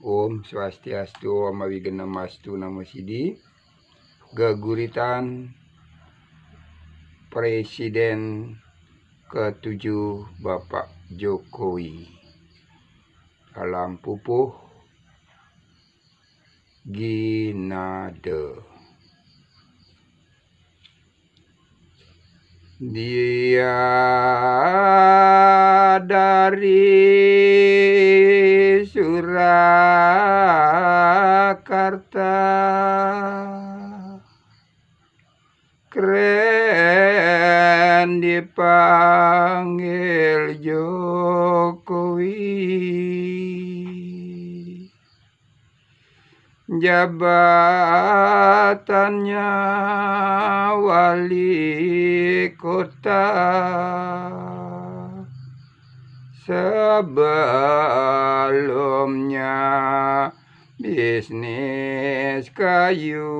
Om Swastiastu, Om Wigenamastu, Namo Sidi. Geguritan Presiden ke-7 Bapak Jokowi. Alam pupuh ginade. Dia dari Surakarta, keren dipanggil Jokowi. Jabatannya wali kota, sebelumnya bisnis kayu,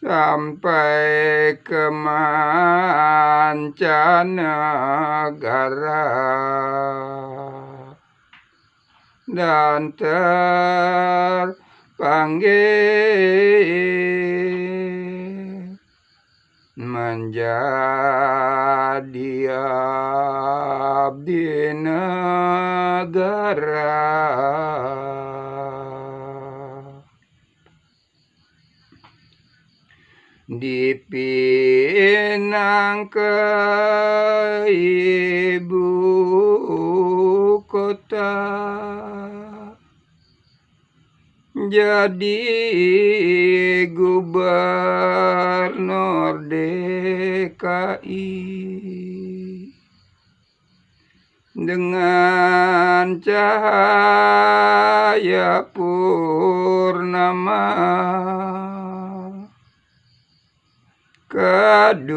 sampai ke mancanegara dan terpanggil menjadi abdi negara. Dipinang ke ibu kota, jadi gubernur DKI dengan cahaya purnama. Keduanya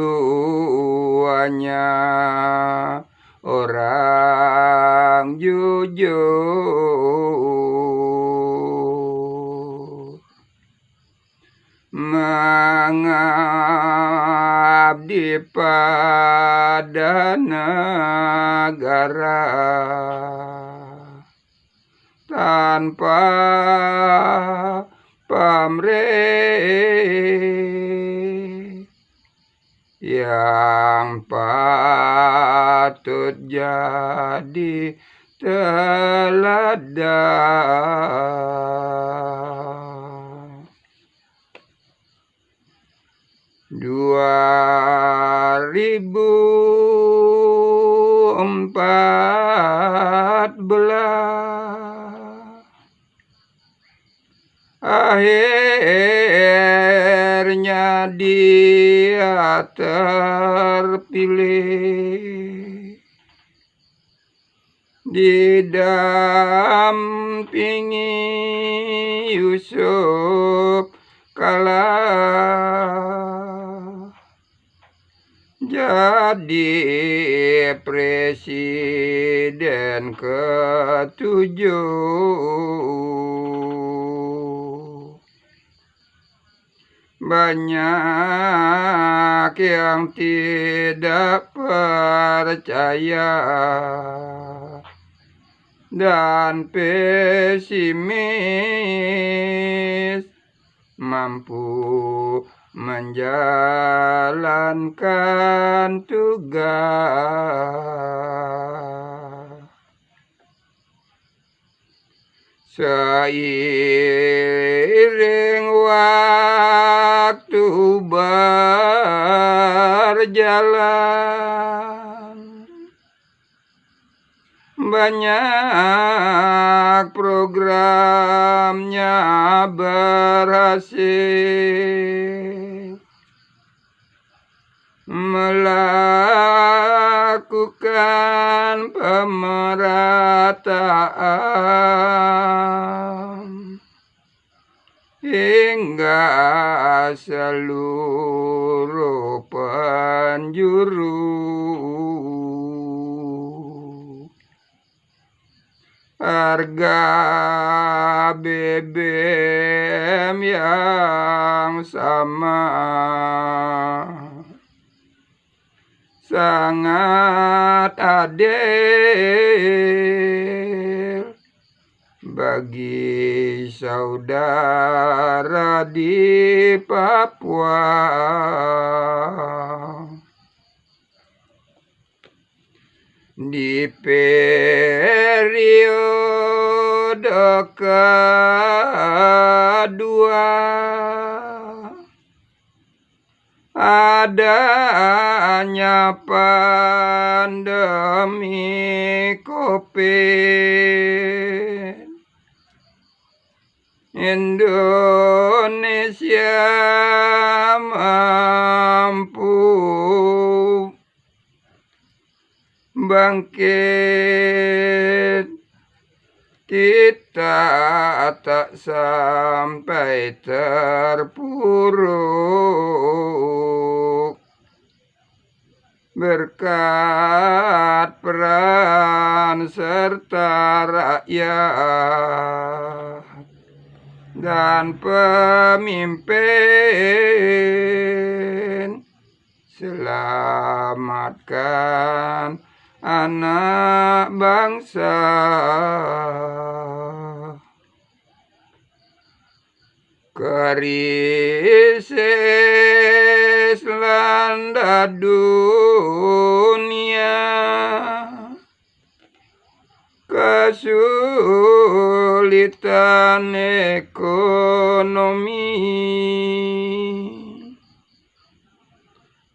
orang jujur, mengabdi pada negara tanpa pamrih, yang patut jadi teladan. 2014 akhirnya dia terpilih, didampingi Yusuf Kala, jadi presiden ke-7. Banyak yang tidak percaya dan pesimis mampu menjalankan tugas. Seiring waktu berjalan, banyak programnya berhasil melakukan pemerataan hingga seluruh penjuru. Harga BBM yang sama sangat adil, bagi saudara di Papua. Di periode kedua adanya pandemi COVID, Indonesia mampu bangkit. Kita tak sampai terpuruk berkat peran serta rakyat dan pemimpin. Selamatkan anak bangsa. Krisis landa dunia, kesulitan ekonomi,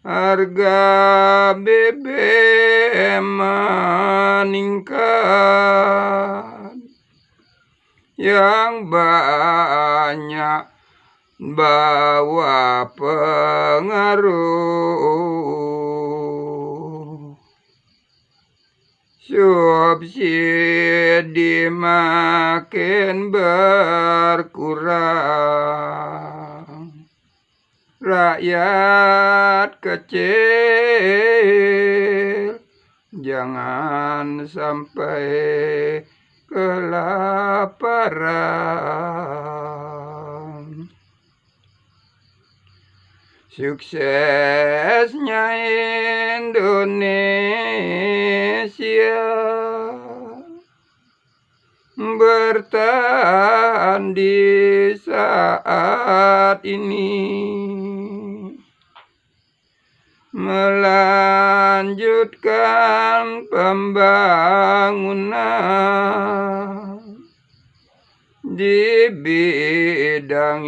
harga BBM meningkat, yang banyak bawa pengaruh. Subsidi makin berkurang, rakyat kecil jangan sampai kelaparan. Suksesnya Indonesia bertahan di saat ini, melanjutkan pembangunan di bidang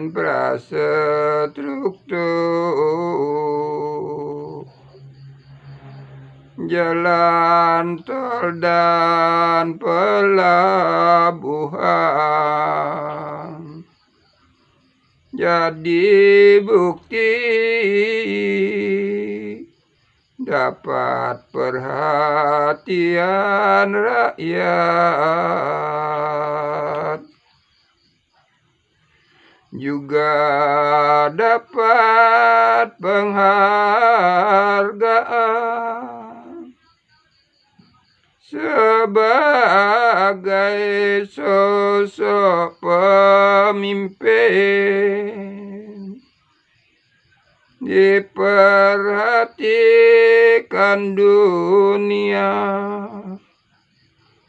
infrastruktur, jalan tol dan pelabuhan jadi bukti dapat perhatian rakyat, juga dapat penghargaan sebagai sosok pemimpin, diperhatikan dunia,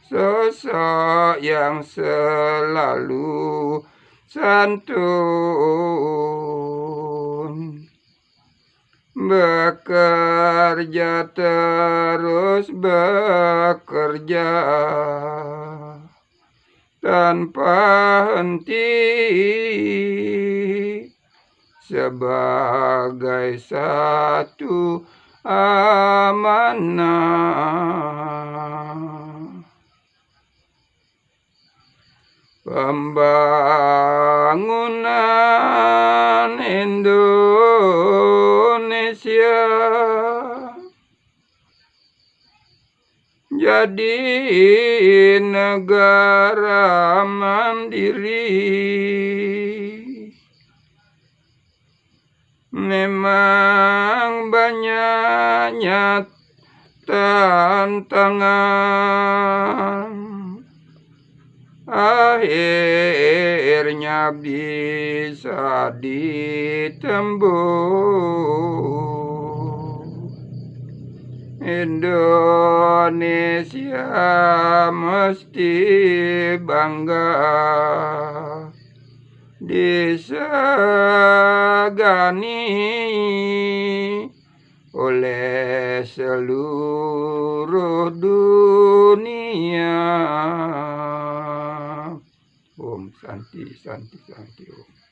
sosok yang selalu santun, bekerja terus bekerja tanpa henti sebagai satu amanah. Pembangunan Indonesia jadi negara mandiri, memang banyaknya tantangan, akhirnya bisa ditembus. Indonesia mesti bangga disegani oleh seluruh dunia. Om Santi Santi Santi Om.